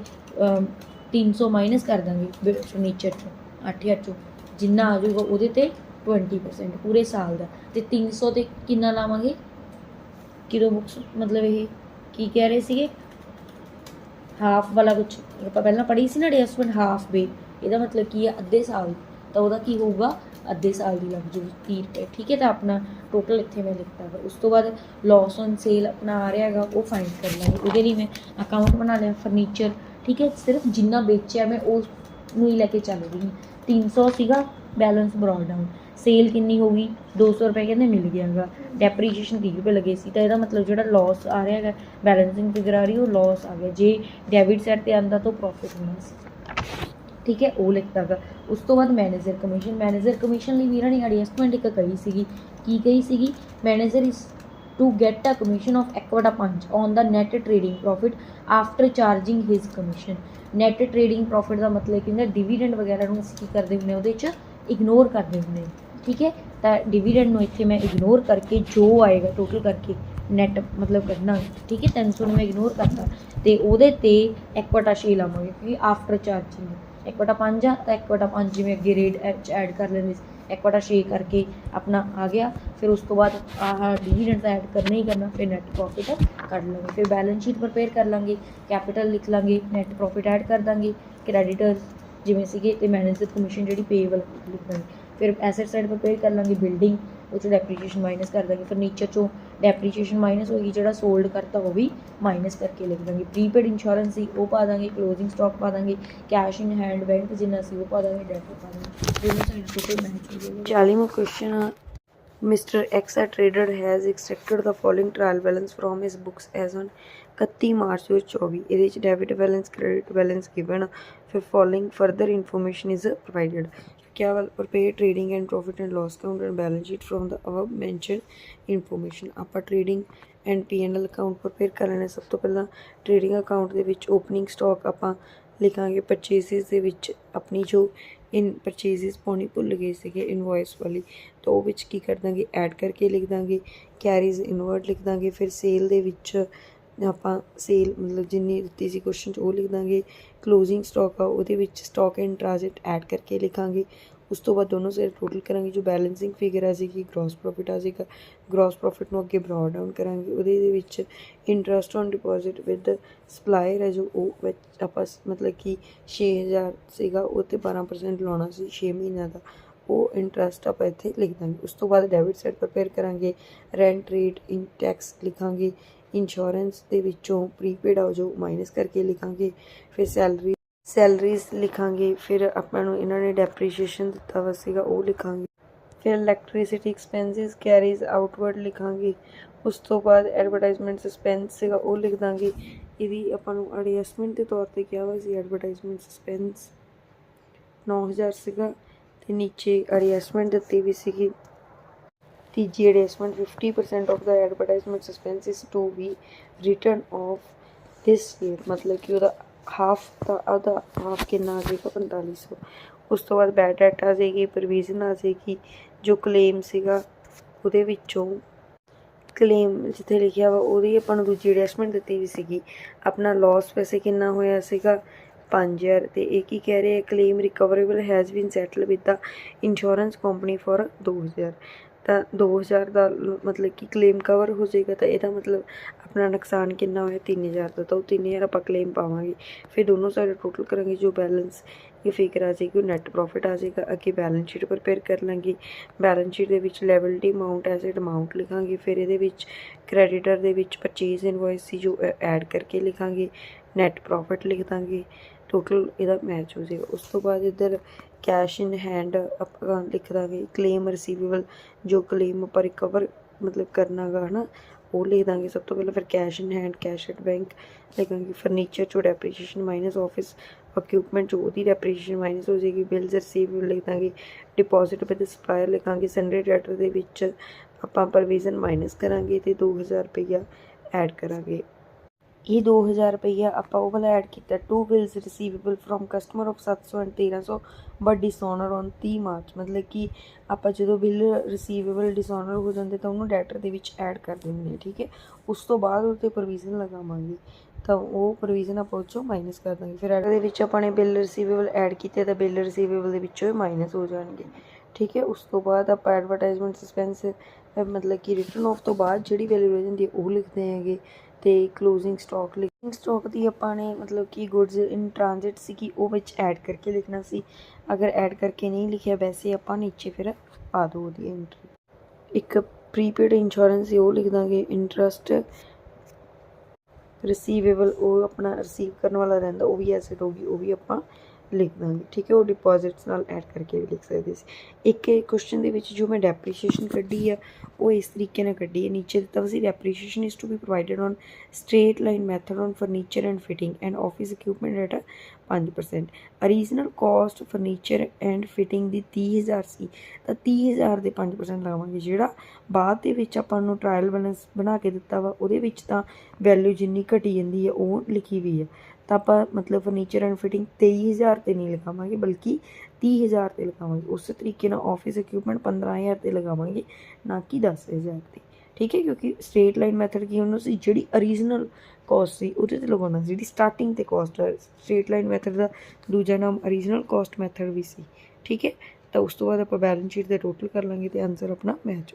300 ਮਾਈਨਸ ਕਰ ਦਾਂਗੇ ਫਰਨੀਚਰ 'ਚੋਂ 8000 ਚੋਂ, ਜਿੰਨਾ ਆ ਜਾਊਗਾ ਉਹਦੇ 'ਤੇ 20% ਪੂਰੇ ਸਾਲ ਦਾ। ਅਤੇ 300 'ਤੇ ਕਿੰਨਾ ਲਾਵਾਂਗੇ, ਕਿਲੋ ਬੁੱਕਸ ਮਤਲਬ ਇਹ ਕੀ ਕਹਿ ਰਹੇ ਸੀਗੇ, ਹਾਫ ਵਾਲਾ ਕੁਛ ਆਪਾਂ ਪਹਿਲਾਂ ਪੜ੍ਹੀ ਸੀ ਨਾ ਐਡਜਸਟਮੈਂਟ ਹਾਫ ਵੇ, ਇਹਦਾ ਮਤਲਬ ਕੀ ਆ ਅੱਧੇ ਸਾਲ, ਤਾਂ ਉਹਦਾ ਕੀ ਹੋਊਗਾ ਅੱਧੇ ਸਾਲ ਦੀ ਲੱਗ ਜੂਗੀ 30 ਰੁਪਏ, ਠੀਕ ਹੈ। ਤਾਂ ਆਪਣਾ ਟੋਟਲ ਇੱਥੇ ਮੈਂ ਲਿਖਤਾ ਵਾ। ਉਸ ਤੋਂ ਬਾਅਦ ਲੋਸ ਔਨ ਸੇਲ ਆਪਣਾ ਆ ਰਿਹਾ ਹੈਗਾ, ਉਹ ਫਾਈਂਡ ਕਰ ਲਾਂਗੇ। ਉਹਦੇ ਲਈ ਮੈਂ ਅਕਾਊਂਟ ਬਣਾ ਲਿਆ ਫਰਨੀਚਰ, ਠੀਕ ਹੈ। ਸਿਰਫ ਜਿੰਨਾ ਵੇਚਿਆ ਮੈਂ ਉਸ ਨੂੰ ਹੀ ਲੈ ਕੇ ਚੱਲ ਰਹੀ ਹਾਂ। 300 ਸੀਗਾ ਬੈਲੈਂਸ ਬਰੋਡ ਡਾਊਨ। ਸੇਲ ਕਿੰਨੀ ਹੋ ਗਈ 200 ਰੁਪਏ ਕਹਿੰਦੇ ਮਿਲ ਗਿਆ ਹੈਗਾ। ਡੈਪਰੀਸ਼ੀਏਸ਼ਨ 30 ਰੁਪਏ ਲੱਗੇ ਸੀ, ਤਾਂ ਇਹਦਾ ਮਤਲਬ ਜਿਹੜਾ ਲੋਸ ਆ ਰਿਹਾ ਹੈਗਾ ਬੈਲੈਂਸਿੰਗ ਫਿਗਰ ਆ ਰਹੀ ਉਹ ਲੋਸ ਆ ਗਿਆ। ਜੇ ਡੈਬਿਟ ਸਾਈਡ 'ਤੇ ਆਉਂਦਾ ਤਾਂ ਪ੍ਰੋਫਿਟ ਹੋਣਾ ਸੀ, ਠੀਕ ਹੈ। ਉਹ ਲਿਖਤਾ ਗਾ। ਉਸ ਤੋਂ ਬਾਅਦ ਮੈਨੇਜਰ ਕਮਿਸ਼ਨ। ਮੈਨੇਜਰ ਕਮਿਸ਼ਨ ਲਈ ਵੀ ਇਹਨਾਂ ਨੇ ਐਡਜਸਟਮੈਂਟ ਇੱਕ ਕਹੀ ਸੀਗੀ, ਕੀ ਕਹੀ ਸੀਗੀ, manager is to get a commission of 1/5 on the net trading profit after charging his commission. Net trading profit ਦਾ ਮਤਲਬ ਕੀ ਹੁੰਦਾ, ਡਿਵੀਡੈਂਡ ਵਗੈਰਾ ਨੂੰ ਅਸੀਂ ਕੀ ਕਰਦੇ ਹੁੰਦੇ ਹਾਂ ਉਹਦੇ 'ਚ ਇਗਨੋਰ ਕਰਦੇ ਹੁੰਦੇ ਹਾਂ, ਠੀਕ ਹੈ। ਤਾਂ ਡਿਵੀਡੈਂਡ ਨੂੰ ਇੱਥੇ ਮੈਂ ਇਗਨੋਰ ਕਰਕੇ ਜੋ ਆਏਗਾ ਟੋਟਲ ਕਰਕੇ ਨੈਟ ਮਤਲਬ ਕੱਢਣਾ, ਠੀਕ ਹੈ। 300 ਨੂੰ ਮੈਂ ਇਗਨੋਰ ਕਰਤਾ ਅਤੇ ਉਹਦੇ 'ਤੇ 1/6 ਲਾਵਾਂਗੇ, ਕਿਉਂਕਿ ਆਫਟਰ ਚਾਰਜਿੰਗ 1/5 ਆ, ਤਾਂ 1/5 ਜਿਵੇਂ ਅੱਗੇ ਰੇਟ 'ਚ ਐਡ ਕਰ ਲੈਂਦੇ ਸੀ 1/6 ਕਰਕੇ ਆਪਣਾ ਆ ਗਿਆ। ਫਿਰ ਉਸ ਤੋਂ ਬਾਅਦ ਆਹ ਡਿਵੀਡੈਂਡ ਤਾਂ ਐਡ ਕਰਨਾ ਹੀ ਕਰਨਾ, ਫਿਰ ਨੈਟ ਪ੍ਰੋਫਿਟ ਕੱਢ ਲਾਂਗੇ। ਫਿਰ ਬੈਲੈਂਸ ਸ਼ੀਟ ਪ੍ਰਪੇਅਰ ਕਰ ਲਾਂਗੇ, ਕੈਪੀਟਲ ਲਿਖ ਲਾਂਗੇ, ਨੈਟ ਪ੍ਰੋਫਿਟ ਐਡ ਕਰ ਦਾਂਗੇ, ਕ੍ਰੈਡੀਟਰਸ ਜਿਵੇਂ ਸੀਗੇ, ਅਤੇ ਮੈਨੇਜਰ ਕਮਿਸ਼ਨ ਜਿਹੜੀ ਪੇਏਬਲ ਲਿਖ ਦਾਂਗੇ। ਫਿਰ ਐਸੈਟ ਸਾਈਡ ਪ੍ਰਪੇਅਰ ਕਰ ਲਾਂਗੇ, ਬਿਲਡਿੰਗ ਉਹ 'ਚੋਂ ਡੈਪਰੀਸ਼ੀਏਸ਼ਨ ਮਾਈਨਸ ਕਰ ਦਾਂਗੇ। ਫਰਨੀਚਰ 'ਚੋਂ ਡੈਪਰੀਸ਼ੀਏਸ਼ਨ ਮਾਈਨਸ ਹੋਏਗੀ, ਜਿਹੜਾ ਸੋਲਡ ਕਰਤਾ ਉਹ ਵੀ ਮਾਈਨਸ ਕਰਕੇ ਲਿਖ ਦਾਂਗੇ। ਪ੍ਰੀਪੇਡ ਇੰਸ਼ੋਰੈਂਸ ਸੀ ਉਹ ਪਾ ਦਾਂਗੇ, ਕਲੋਜ਼ਿੰਗ ਸਟਾਕ ਪਾ ਦਾਂਗੇ, ਕੈਸ਼ ਇਨ ਹੈਂਡ ਬੈਂਕ ਜਿੰਨਾ ਸੀ ਉਹ ਪਾ ਦਾਂਗੇ, ਡੈਟ ਪਾ ਦਾਂਗੇ। ਦੋਨੋਂ ਸਾਈਡ ਟੋਟਲ ਮੈਚ ਹੋ ਜਾਏਗਾ। 40ਵਾਂ question, Mr. X, a trader, has extracted the following trial balance from his books as on 31 March 2024। ਇਹਦੇ ਵਿੱਚ debit balance, credit balance given, ਫਿਰ following further information is provided. ਕਿਆ prepare trading and profit and loss account and balance sheet from the above mention information. ਆਪਾਂ trading and P&L account prepare ਕਰ ਲੈਣਾ। ਸਭ ਤੋਂ ਪਹਿਲਾਂ ਟ੍ਰੇਡਿੰਗ ਅਕਾਊਂਟ ਦੇ ਵਿੱਚ ਓਪਨਿੰਗ ਸਟਾਕ ਆਪਾਂ ਲਿਖਾਂਗੇ। ਪਰਚੇਸਿਸ ਦੇ ਵਿੱਚ ਆਪਣੀ ਜੋ ਪਰਚੇਸਿਸ ਪਾਉਣੀ ਭੁੱਲ ਗਏ ਸੀਗੇ ਇਨਵੋਇਸ ਵਾਲੀ, ਤਾਂ ਉਹ ਵਿੱਚ ਕੀ ਕਰ ਦਾਂਗੇ ਐਡ ਕਰਕੇ ਲਿਖ ਦਾਂਗੇ। ਕੈਰੀਜ਼ ਇਨਵਰਡ ਲਿਖ ਦਾਂਗੇ। ਫਿਰ ਸੇਲ ਦੇ ਵਿੱਚ ਆਪਾਂ ਸੇਲ ਮਤਲਬ ਜਿੰਨੀ ਦਿੱਤੀ ਸੀ ਕੁਐਸਚਨ 'ਚ ਉਹ ਲਿਖ ਦਾਂਗੇ। ਕਲੋਜ਼ਿੰਗ ਸਟਾਕ ਆ ਉਹਦੇ ਵਿੱਚ ਸਟਾਕ ਐਂਡ ਟ੍ਰਾਂਜ਼ਿਟ ਐਡ ਕਰਕੇ ਲਿਖਾਂਗੇ। ਉਸ ਤੋਂ ਬਾਅਦ ਦੋਨੋਂ ਸਾਈਡ ਟੋਟਲ ਕਰਾਂਗੇ। ਜੋ ਬੈਲੈਂਸਿੰਗ ਫਿਗਰ ਆ ਜਾਏਗੀ ਗ੍ਰੋਸ ਪ੍ਰੋਫਿਟ ਆ ਜਾਏਗਾ। ਗ੍ਰੋਸ ਪ੍ਰੋਫਿਟ ਨੂੰ ਅੱਗੇ ਬਰੋਡ ਡਾਊਨ ਕਰਾਂਗੇ। ਉਹਦੇ ਦੇ ਵਿੱਚ interest on deposit with supplier ਹੈ ਜੋ ਉਹ ਵਿੱਚ ਆਪਾਂ ਮਤਲਬ ਕਿ 6000 ਸੀਗਾ ਉਹ 'ਤੇ 12% ਲਾਉਣਾ ਸੀ 6 ਮਹੀਨਿਆਂ ਦਾ, ਉਹ ਇੰਟਰਸਟ ਆਪਾਂ ਇੱਥੇ ਲਿਖ ਦਾਂਗੇ। ਉਸ ਤੋਂ ਬਾਅਦ ਡੈਬਿਟ ਸਾਈਡ ਪ੍ਰਪੇਅਰ ਕਰਾਂਗੇ। ਰੈਂਟ ਰੇਟ ਇਨ ਟੈਕਸ ਲਿਖਾਂਗੇ। ਇੰਸ਼ੋਰੈਂਸ ਦੇ ਵਿੱਚੋਂ ਪ੍ਰੀਪੇਡ ਆ ਜੋ ਮਾਈਨਸ ਕਰਕੇ ਲਿਖਾਂਗੇ। ਫਿਰ ਸੈਲਰੀਜ਼ ਲਿਖਾਂਗੇ। ਫਿਰ ਆਪਾਂ ਨੂੰ ਇਹਨਾਂ ਨੇ ਡੈਪਰੀਸ਼ੀਏਸ਼ਨ ਦਿੱਤਾ ਵਾ ਸੀਗਾ ਉਹ ਲਿਖਾਂਗੇ। ਫਿਰ ਇਲੈਕਟ੍ਰੀਸਿਟੀ ਐਕਸਪੈਂਸਿਸ ਕੈਰੀਜ਼ ਆਊਟਵਰਡ ਲਿਖਾਂਗੇ। ਉਸ ਤੋਂ ਬਾਅਦ ਐਡਵਰਟਾਈਜ਼ਮੈਂਟ ਸਸਪੈਂਸ ਸੀਗਾ ਉਹ ਲਿਖ ਦਾਂਗੇ। ਇਹਦੀ ਆਪਾਂ ਨੂੰ ਐਡਜਸਟਮੈਂਟ ਦੇ ਤੌਰ 'ਤੇ ਕਿਹਾ ਵਾ ਸੀ ਐਡਵਰਟਾਈਜ਼ਮੈਂਟ ਸਸਪੈਂਸ 9000 ਸੀਗਾ, ਅਤੇ ਨੀਚੇ ਐਡਜਸਟਮੈਂਟ ਦਿੱਤੀ ਵੀ ਸੀਗੀ। ਤੀਜੀ adjustment 50% of the advertisement suspense is to be written off this year, ਮਤਲਬ ਕਿ ਉਹਦਾ ਹਾਫ ਦਾ ਉਹਦਾ ਹਾਫ ਕਿੰਨਾ ਆ ਜਾਏਗਾ 4500। ਉਸ ਤੋਂ ਬਾਅਦ ਬੈਡ ਡੈਟ ਆ ਜਾਏਗੀ, ਪ੍ਰੋਵੀਜ਼ਨ ਆ ਜਾਏਗੀ। ਜੋ ਕਲੇਮ ਸੀਗਾ ਉਹਦੇ ਵਿੱਚੋਂ ਕਲੇਮ ਜਿੱਥੇ ਲਿਖਿਆ ਵਾ ਉਹਦੀ ਆਪਾਂ ਨੂੰ ਦੂਜੀ ਐਡਜਸਟਮੈਂਟ ਦਿੱਤੀ ਵੀ ਸੀਗੀ। ਆਪਣਾ ਲੋਸ ਵੈਸੇ ਕਿੰਨਾ ਹੋਇਆ ਸੀਗਾ 5000, ਅਤੇ ਇਹ ਕੀ ਕਹਿ ਰਹੇ claim recoverable has been settled with the insurance company for 2000। ਤਾਂ 2000 ਦਾ ਮਤਲਬ ਕਿ ਕਲੇਮ ਕਵਰ ਹੋ ਜਾਏਗਾ। ਤਾਂ ਇਹਦਾ ਮਤਲਬ अपना नुकसान कितना होया 3000 का, तो 3000 आप क्लेम पावांगे। फिर दोनों साइड टोटल करांगे, जो बैलेंस ये फिगर आ जाएगी नैट प्रॉफिट आ जाएगा। अगे बैलेंस शीट प्रिपेयर कर लांगे। बैलेंस शीट दे विच लायबिलिटी अमाउंट एसेट अमाउंट लिखांगे। फिर ये क्रैडिटर दे विच परचेज इनवॉइस सी जो ऐड करके लिखांगे। नैट प्रॉफिट लिख देंगे, टोटल यदा मैच हो जाएगा। उस तो बाद इधर कैश इन हैंड अकाउंट लिख देंगे। क्लेम रिसीवेबल जो क्लेम आप रिकवर मतलब करना गा है ना, वो लिख देंगे सब तो पहले। फिर cash in hand cash at bank लिखेंगे। फर्नीचर चो डेप्रीशिएशन माइनस ऑफिस इक्विपमेंट जो वो डेप्रीशिएशन माइनस हो जाएगी। बिल्स रिसीवेबल लिख देंगे। डिपॉजिट विद सप्लायर लिखांगे। सनडे डेटर दे विच आपां प्रोविजन माइनस करांगे ते 2000 रुपया ऐड करांगे। ये 2000 रुपया ਆਪਾਂ ਉਹ ਵਾਲਾ ਐਡ ਕੀਤਾ। 2 bills receivable from customer of 700 and 1300 but dishonour on 30 March. ਮਤਲਬ ਕਿ ਆਪਾਂ ਜਦੋਂ ਬਿੱਲ ਰਿਸੀਵੇਬਲ ਡਿਸਓਨਰ ਹੋ ਜਾਂਦੇ ਤਾਂ ਉਹਨੂੰ ਡੈਟਰ ਦੇ ਵਿੱਚ ਐਡ ਕਰ ਦਿੰਦੇ ਹਾਂ, ਠੀਕ ਹੈ। ਉਸ ਤੋਂ ਬਾਅਦ ਉਹ 'ਤੇ ਪ੍ਰੋਵੀਜ਼ਨ ਲਗਾਵਾਂਗੇ, ਤਾਂ ਉਹ ਪ੍ਰੋਵੀਜ਼ਨ ਆਪਾਂ ਉਹ 'ਚੋਂ ਮਾਈਨਸ ਕਰ ਦਾਂਗੇ। ਫਿਰ ਐਡ ਦੇ ਵਿੱਚ ਆਪਾਂ ਨੇ ਬਿੱਲ ਰਿਸੀਵੇਬਲ ਐਡ ਕੀਤੇ ਤਾਂ ਬਿੱਲ ਰਿਸੀਵੇਬਲ ਦੇ ਵਿੱਚੋਂ ਮਾਈਨਸ ਹੋ ਜਾਣਗੇ, ਠੀਕ ਹੈ। ਉਸ ਤੋਂ ਬਾਅਦ ਆਪਾਂ ਐਡਵਰਟਾਈਜ਼ਮੈਂਟ ਸਸਪੈਂਸ ਮਤਲਬ ਕਿ ਰਿਟਰਨ ਆਫ ਤੋਂ ਬਾਅਦ ਜਿਹੜੀ ਵੈਲਿਊ ਰਹਿ ਜਾਂਦੀ ਉਹ ਲਿਖਦੇ ਹੈਗੇ। ਤੇ ਕਲੋਜ਼ਿੰਗ ਸਟਾਕ ਦੀ ਆਪਾਂ ਨੇ ਮਤਲਬ ਕਿ ਗੁੱਡਸ ਇਨ ਟ੍ਰਾਂਜ਼ਿਟ ਸੀ ਕਿ ਉਹ ਵਿੱਚ ਐਡ ਕਰਕੇ ਲਿਖਣਾ ਸੀ। ਅਗਰ ਐਡ ਕਰਕੇ ਨਹੀਂ ਲਿਖਿਆ ਵੈਸੇ ਆਪਾਂ ਨੀਚੇ ਫਿਰ ਪਾ ਦਿਓ ਉਹਦੀ ਐਂਟਰੀ। ਇੱਕ ਪ੍ਰੀਪੇਡ ਇੰਸ਼ੋਰੈਂਸ ਸੀ ਉਹ ਲਿਖ ਦਾਂਗੇ। ਇੰਟਰਸਟ ਰਿਸੀਵੇਬਲ ਉਹ ਆਪਣਾ ਰਿਸੀਵ ਕਰਨ ਵਾਲਾ ਰਹਿੰਦਾ, ਉਹ ਵੀ ਐਸਟ ਹੋਊਗੀ, ਉਹ ਵੀ ਆਪਾਂ ਲਿਖ ਦਾਂਗੇ, ਠੀਕ ਹੈ। ਉਹ ਡਿਪੋਜ਼ਿਟਸ ਨਾਲ ਐਡ ਕਰਕੇ ਵੀ ਲਿਖ ਸਕਦੇ ਸੀ। ਇੱਕ ਕੁਐਸਚਨ ਦੇ ਵਿੱਚ ਜੋ ਮੈਂ ਡੈਪਰੀਸ਼ੀਏਸ਼ਨ ਕੱਢੀ ਆ ਉਹ ਇਸ ਤਰੀਕੇ ਨਾਲ ਕੱਢੀ ਹੈ। ਨੀਚੇ ਦਿੱਤਾ ਸੀ depreciation is to be provided on straight line method on furniture and fitting and office equipment at 5%। Original cost furniture and fitting ਦੀ 30000 ਸੀ, ਤਾਂ 30000 ਦੇ 5% ਲਾਵਾਂਗੇ। ਜਿਹੜਾ ਬਾਅਦ ਦੇ ਵਿੱਚ ਆਪਾਂ ਨੂੰ ਟਰਾਇਲ ਬੈਲੈਂਸ ਬਣਾ ਕੇ ਦਿੱਤਾ ਵਾ ਉਹਦੇ ਵਿੱਚ ਤਾਂ ਵੈਲਿਊ ਜਿੰਨੀ ਘਟੀ ਜਾਂਦੀ ਹੈ ਉਹ ਲਿਖੀ ਵੀ ਹੈ, ਤਾਂ ਆਪਾਂ ਮਤਲਬ ਫਰਨੀਚਰ ਐਂਡ ਫਿਟਿੰਗ 23000 'ਤੇ ਨਹੀਂ ਲਗਾਵਾਂਗੇ ਬਲਕਿ 30000 'ਤੇ ਲਗਾਵਾਂਗੇ। ਉਸੇ ਤਰੀਕੇ ਨਾਲ ਆਫਿਸ ਇਕਵਿਪਮੈਂਟ 15000 'ਤੇ ਲਗਾਵਾਂਗੇ, ਨਾ ਕਿ 10000 'ਤੇ, ਠੀਕ ਹੈ। ਕਿਉਂਕਿ ਸਟ੍ਰੇਟ ਲਾਈਨ ਮੈਥਡ ਕੀ ਉਹਨੂੰ ਸੀ, ਜਿਹੜੀ ਓਰੀਜਨਲ ਕੋਸਟ ਸੀ ਉਹਦੇ 'ਤੇ ਲਗਾਉਣਾ ਸੀ, ਜਿਹੜੀ ਸਟਾਰਟਿੰਗ 'ਤੇ ਕੋਸਟ ਹੈ। ਸਟ੍ਰੇਟ ਲਾਈਨ ਮੈਥਡ ਦਾ ਦੂਜਾ ਨਾਮ ਓਰੀਜਨਲ ਕੋਸਟ ਮੈਥਡ ਵੀ ਸੀ, ਠੀਕ ਹੈ। ਤਾਂ ਉਸ ਤੋਂ ਬਾਅਦ ਆਪਾਂ ਬੈਲੈਂਸ ਸ਼ੀਟ ਦੇ ਟੋਟਲ ਕਰ ਲਾਂਗੇ ਅਤੇ ਆਨਸਰ ਆਪਣਾ ਮੈਚ